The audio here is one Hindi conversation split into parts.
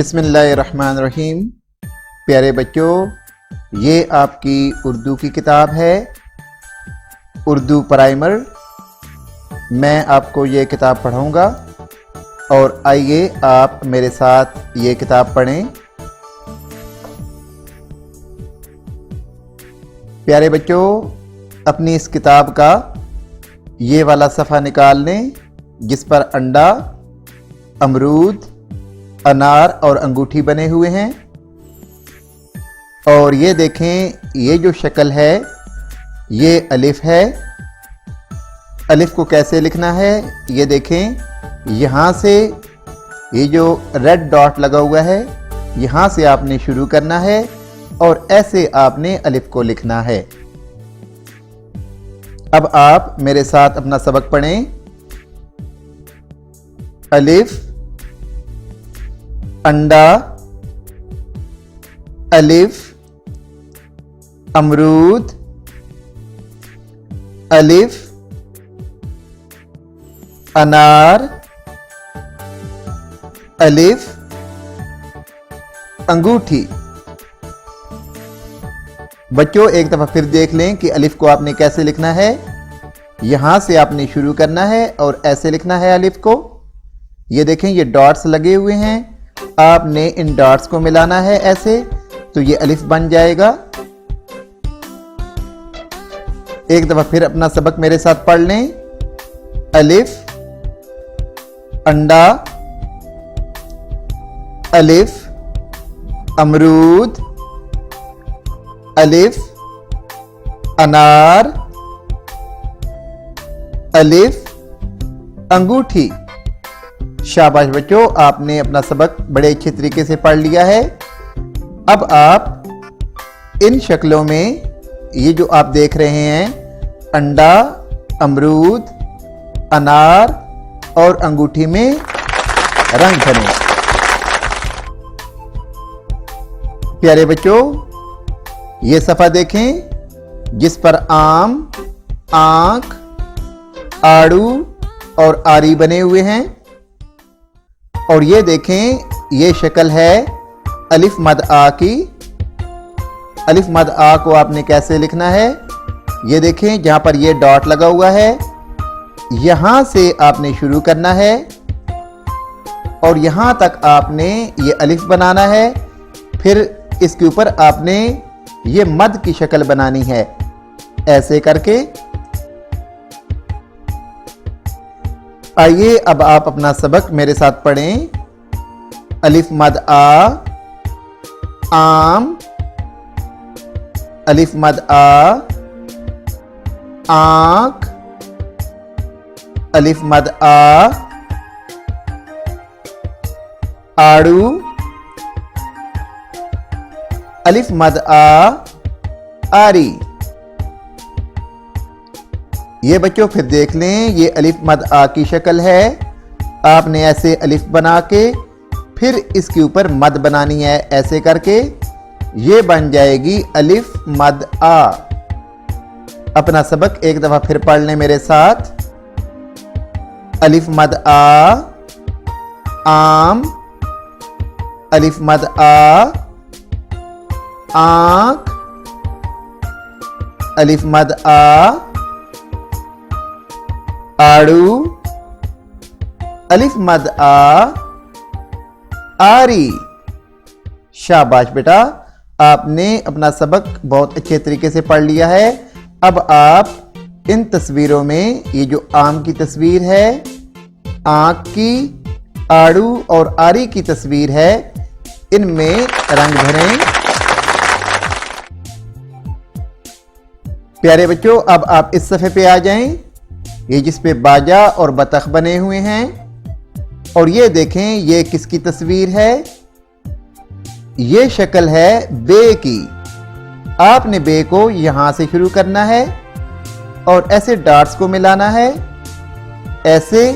बिस्मिल्लाहिर्रहमानिर्रहीम। प्यारे बच्चों, ये आपकी उर्दू की किताब है, उर्दू प्राइमर। मैं आपको ये किताब पढ़ाऊँगा और आइए आप मेरे साथ ये किताब पढ़ें। प्यारे बच्चों, अपनी इस किताब का ये वाला सफ़ा निकाल लें जिस पर अंडा, अमरूद, अनार और अंगूठी बने हुए हैं। और ये देखें, ये जो शक्ल है ये अलिफ है। अलिफ को कैसे लिखना है ये देखें, यहाँ से ये जो रेड डॉट लगा हुआ है यहाँ से आपने शुरू करना है और ऐसे आपने अलिफ को लिखना है। अब आप मेरे साथ अपना सबक पढ़ें। अलिफ, अंडा, अलिफ, अमरूद, अलिफ, अनार, अलिफ, अंगूठी। बच्चों, एक दफा फिर देख लें कि अलिफ को आपने कैसे लिखना है। यहां से आपने शुरू करना है और ऐसे लिखना है अलिफ को। ये देखें, ये डॉट्स लगे हुए हैं, आपने इन डॉट्स को मिलाना है ऐसे, तो ये अलिफ बन जाएगा। एक दफा फिर अपना सबक मेरे साथ पढ़ लें। अलिफ, अंडा, अलिफ, अमरूद, अलिफ, अनार, अलिफ, अंगूठी। शाबाश बच्चों, आपने अपना सबक बड़े अच्छे तरीके से पढ़ लिया है। अब आप इन शक्लों में ये जो आप देख रहे हैं, अंडा, अमरूद, अनार और अंगूठी में रंग भरें। प्यारे बच्चों, ये सफ़ा देखें जिस पर आम, आंख, आड़ू और आरी बने हुए हैं। और ये देखें, ये शक्ल है अलिफ मद आ की। अलिफ मद आ को आपने कैसे लिखना है ये देखें, जहां पर ये डॉट लगा हुआ है यहां से आपने शुरू करना है और यहां तक आपने ये अलिफ बनाना है। फिर इसके ऊपर आपने ये मद की शक्ल बनानी है ऐसे करके। आइए अब आप अपना सबक मेरे साथ पढ़ें। अलिफ मद आ, आम, अलिफ मद आ, आंख, अलिफ मद आ, आड़ू, अलिफ मद आ, आरी। ये बच्चों फिर देख लें, ये अलिफ मद आ की शक्ल है। आपने ऐसे अलिफ बना के फिर इसके ऊपर मद बनानी है ऐसे करके, ये बन जाएगी अलिफ मद आ। अपना सबक एक दफा फिर पढ़ लें मेरे साथ। अलिफ मद आ, आम, अलिफ मद आ, आंख, अलिफ मद आ, आड़ू, अलिफ मद आ, आरी। शाबाश बेटा, आपने अपना सबक बहुत अच्छे तरीके से पढ़ लिया है। अब आप इन तस्वीरों में, ये जो आम की तस्वीर है, आंख की, आड़ू और आरी की तस्वीर है, इनमें रंग भरें। प्यारे बच्चों, अब आप इस सफ़े पे आ जाएं, ये जिस पे बाजा और बतख बने हुए हैं। और ये देखें, ये किसकी तस्वीर है? ये शक्ल है बे की। आपने बे को यहां से शुरू करना है और ऐसे डॉट्स को मिलाना है ऐसे,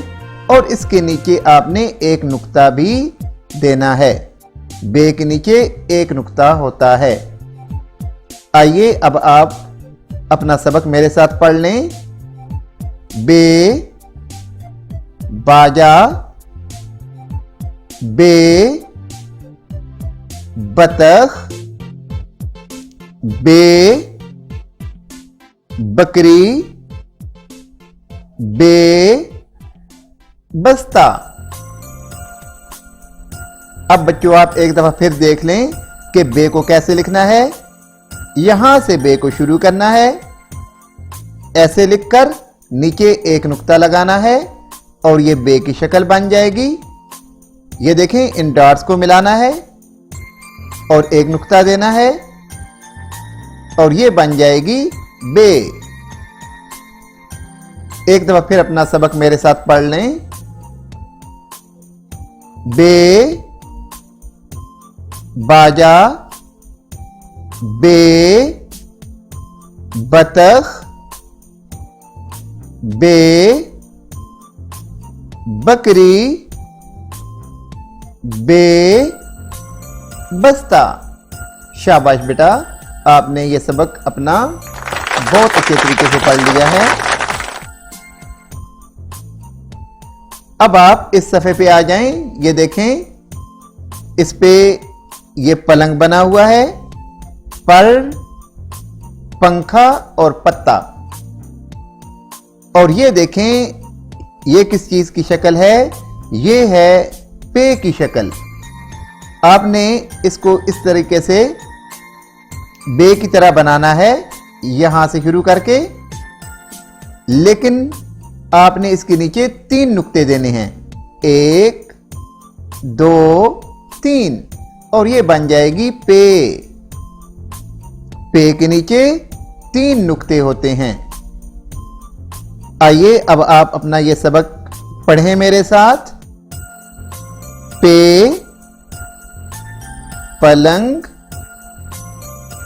और इसके नीचे आपने एक नुक्ता भी देना है। बे के नीचे एक नुक्ता होता है। आइए अब आप अपना सबक मेरे साथ पढ़ लें। बे, बाजा, बे, बतख, बे, बकरी, बे, बस्ता। अब बच्चों आप एक दफा फिर देख लें कि बे को कैसे लिखना है। यहां से बे को शुरू करना है, ऐसे लिखकर नीचे एक नुक्ता लगाना है और ये बे की शक्ल बन जाएगी। ये देखें, इन डॉट्स को मिलाना है और एक नुक्ता देना है और ये बन जाएगी बे। एक दफा फिर अपना सबक मेरे साथ पढ़ लें। बे, बाजा, बे, बतख, बे, बकरी, बे, बस्ता। शाबाश बेटा, आपने ये सबक अपना बहुत अच्छे तरीके से पढ़ लिया है। अब आप इस सफ़े पे आ जाएं। ये देखें, इस पे ये पलंग बना हुआ है, पर, पंखा और पत्ता। और ये देखें, ये किस चीज की शक्ल है? ये है पे की शक्ल। आपने इसको इस तरीके से बे की तरह बनाना है, यहां से शुरू करके, लेकिन आपने इसके नीचे 3 नुक्ते देने हैं, 1, 2, 3, और ये बन जाएगी पे। पे के नीचे 3 नुक्ते होते हैं। आइए अब आप अपना ये सबक पढ़ें मेरे साथ। पे, पलंग,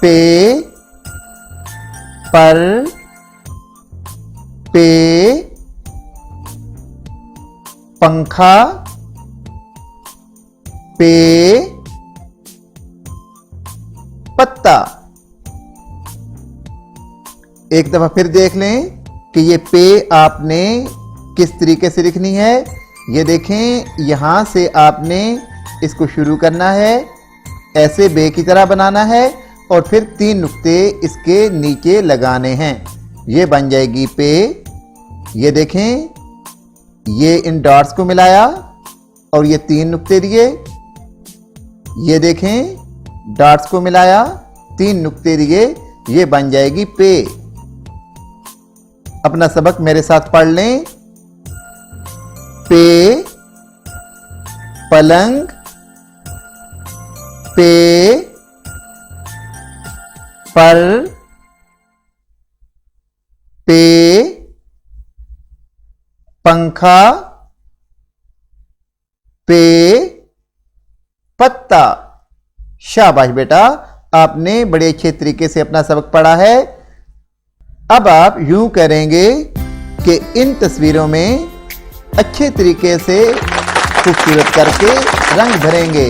पे, पर, पे, पंखा, पे, पत्ता। एक दफा फिर देख लें कि ये पे आपने किस तरीके से लिखनी है। ये देखें, यहां से आपने इसको शुरू करना है, ऐसे बे की तरह बनाना है और फिर 3 नुक्ते इसके नीचे लगाने हैं। ये बन जाएगी पे। ये देखें, ये इन डॉट्स को मिलाया और ये 3 नुक्ते दिए। ये देखें, डॉट्स को मिलाया, 3 नुक्ते दिए, ये बन जाएगी पे। अपना सबक मेरे साथ पढ़ लें। पे, पलंग, पे, पर, पे, पंखा, पे, पत्ता। शाबाश बेटा, आपने बड़े अच्छे तरीके से अपना सबक पढ़ा है। अब आप यूं करेंगे कि इन तस्वीरों में अच्छे तरीके से खूबसूरत करके रंग भरेंगे।